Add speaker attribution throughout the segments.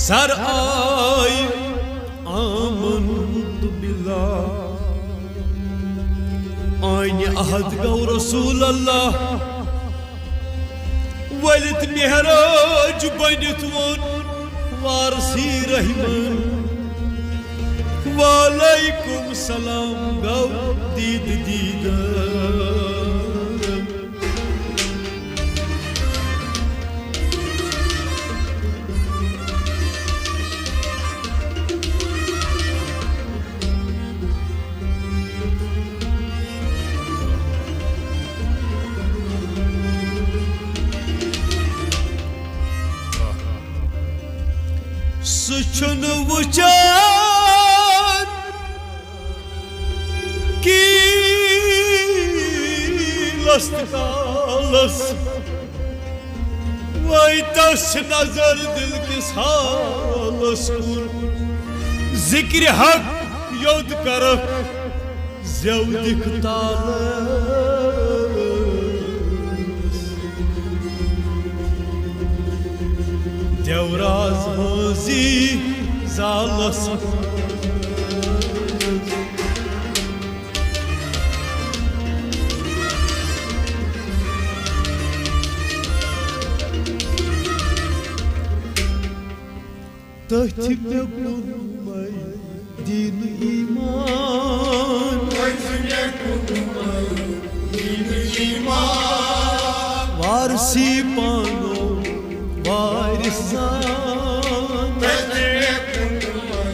Speaker 1: sir I आमन्तु बिल्लाह आइन अहद गौ रसूल अल्लाह वलित मेहराज बनित वन वारसी रहमान वालेकुम सलाम गौ दीद दीदार सुचन वुचान की लस्तकालस वैतस नजर दिल किस हालस कुन जिक्र हक योद करक ज़्यौदिक तालस देवराज होजी जालस तथि में कुनमय दीन ईमान तथि में कुनमय दीन ईमान वारसी पानो वारिसान तथि में कुनमय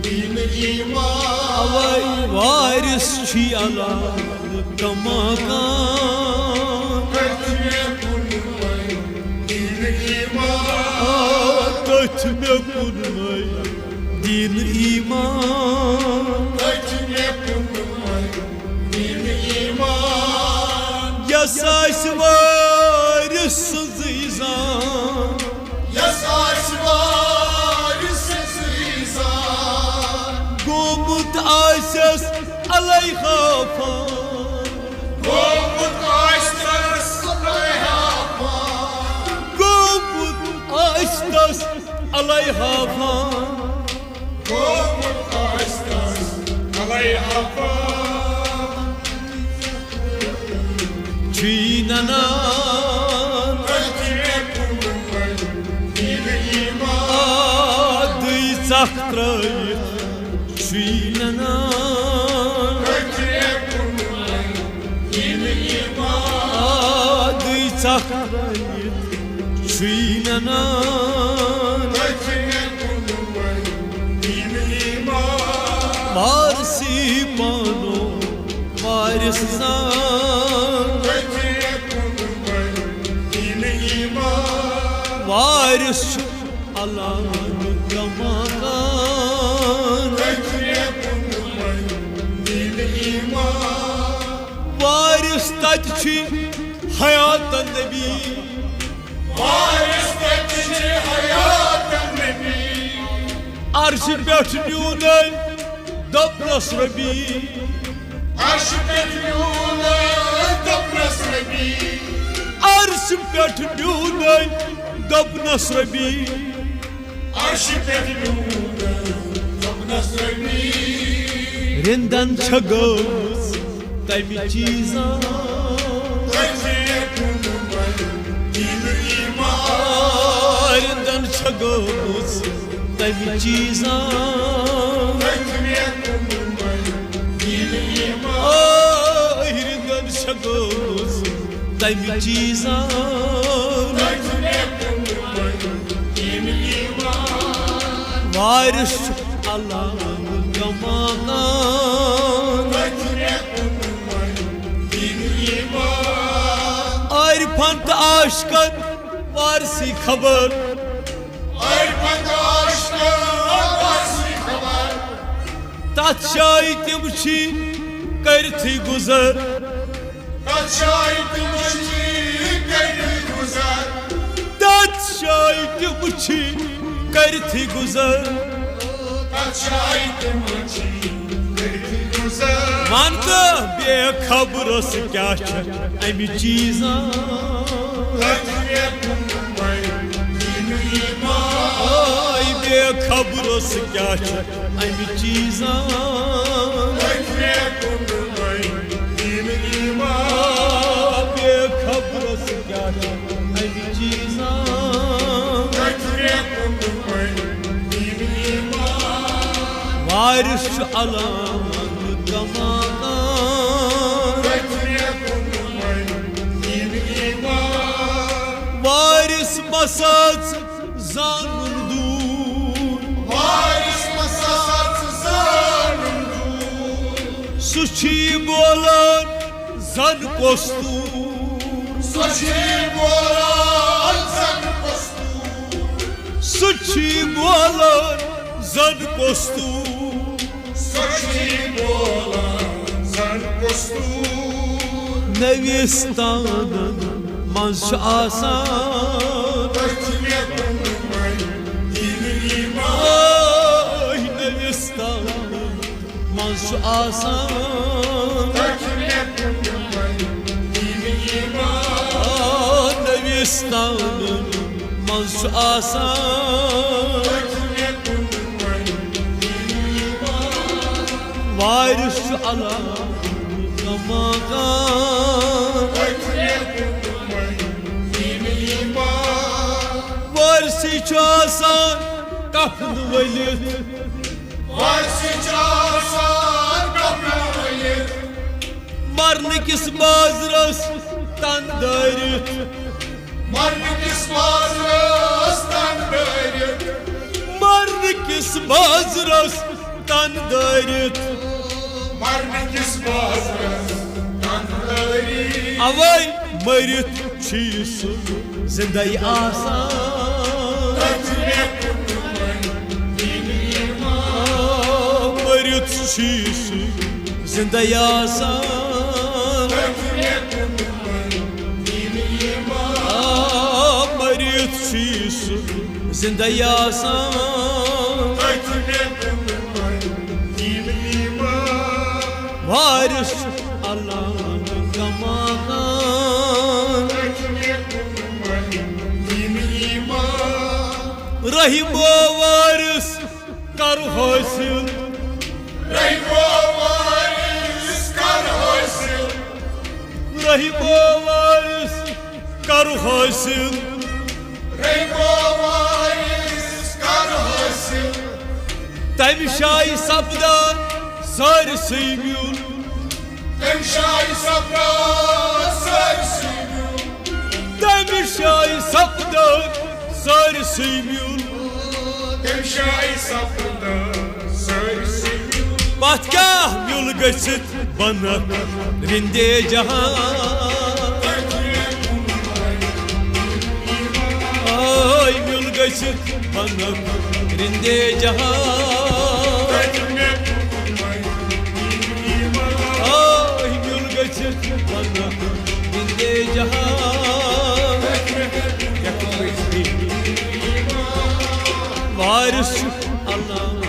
Speaker 1: दीन ईमान अवै वारिस छी अला कमाकान तथि में कुनमय दीन ईमान तथि में कुनमय दीन ईमान तथि में कुनमय दीन ईमान यस आसि वारिस सन्ज ईज़ान यस आसि वारिस सन्ज ईज़ान गोमुत आसस अलैहा फान गोमुत आसस अलैहा फान गोमुत आसस अलैहा फान गोमुत आसस अलैहा फान चीननान तथि में कुनमय दीन ईमान दै ज़ख त्रयित चीननान तथि में कुनमय दीन ईमान दै ज़ख त्रयित चीननान तथि में कुनमय दीन ईमान वारसी पानो वारिसान तथि में कुनमय दीन ईमान वारिस अलान कमाकान तथि में कुनमय दीन ईमान वारिस तत छी हयात नबी वारिस तत छी हयात नबी अर्श पेठ न्यूनै दपनस रबी अर्श पेठ न्यूनै दपनस रबी अर्श पेठ न्यूनै दपनस रबी अर्श पेठ न्यूनै दपनस रबी रिंदन छगोस तमि चीज़ान तथि में कुनमय दीन ईमान रिंदन छगोस तमि चीज़ान तथि में कुनमय दीन ईमान रिंदन छगोस तमि चीज़ान तथि में कुनमय दीन ईमान वारिस अलान कमाकान तथि में कुनमय दीन ईमान आरिफन त आशिकन वारसी खबर आरिफन त आशिकन वारसी खबर तथ शाय तिम छी करथि गुजर तथ शाय तिम छी करथि गुजर तथ शाय तिम छी करथि गुजर तथ शाय तिम छी करथि गुजर मानत बेखबरस क्या छ अमि चीज़ान तथि में कुनमय दीन ईमान बेखबरस क्या अमि चीजा बेखबरस क्या अमि चीजा वारिस अलाम कमाना वारिस मसाज जानून दूर सुची बोलन जन कोस्तूर सुची बोलन जन कोस्तूर नविस्तान मंश आसान नविस्तान मंश आसान नविस्तान मंश आसान वारिस अलाम कमाना वारसी आसान कफन वलित मरन किस बाजरस तन दारित मरन किस बाजरस तन दारित अवै मरित जिंदगी आसान मरित जिंदगी आसान मरित जिंदगी आसान वारिस अलाम कमाना रहीमो वारिस कर हासिल रहीमो वारिस कर हासिल तमि शाय सपदा सारसै म्यूल तमि शाय सपदा सारसै म्यूल पत क्या म्यूल गसित बनक रिंदे जहां म्यूल गसित बनक रिंदे जहां म्यूल गसित बनक रिंदे जहां वारिस अलाम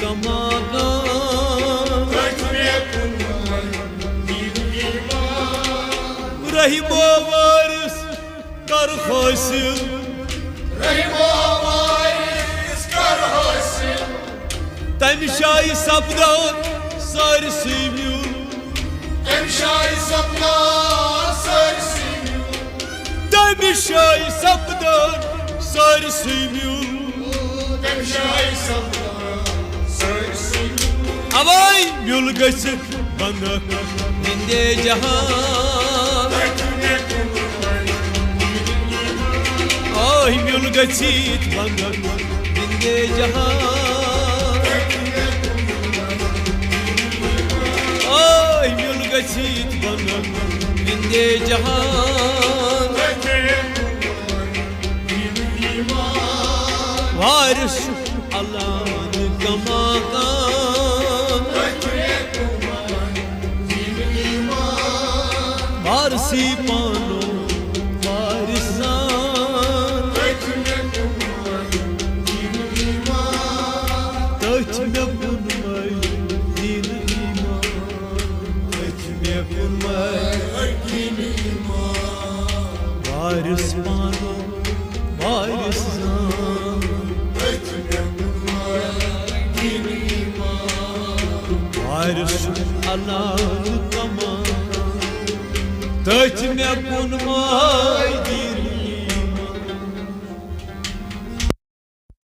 Speaker 1: कमाना रहीमो वारिस कर हासिल तमि शाय सपदा सारसै म्यूल तमि शाय सपदा सारसै म्यूल अवै म्यूल गसित बनक रिंदे जहां म्यूल गसित बनक रिंदे जहां म्यूल गसित बनक रिंदे जहां वारिस अलाम कमाना वारसी पानो वारिसान तथ में बुनमै दीन ईमान वारिस पानो वारिसान arş alan tamam Tăți mi-a pun mai din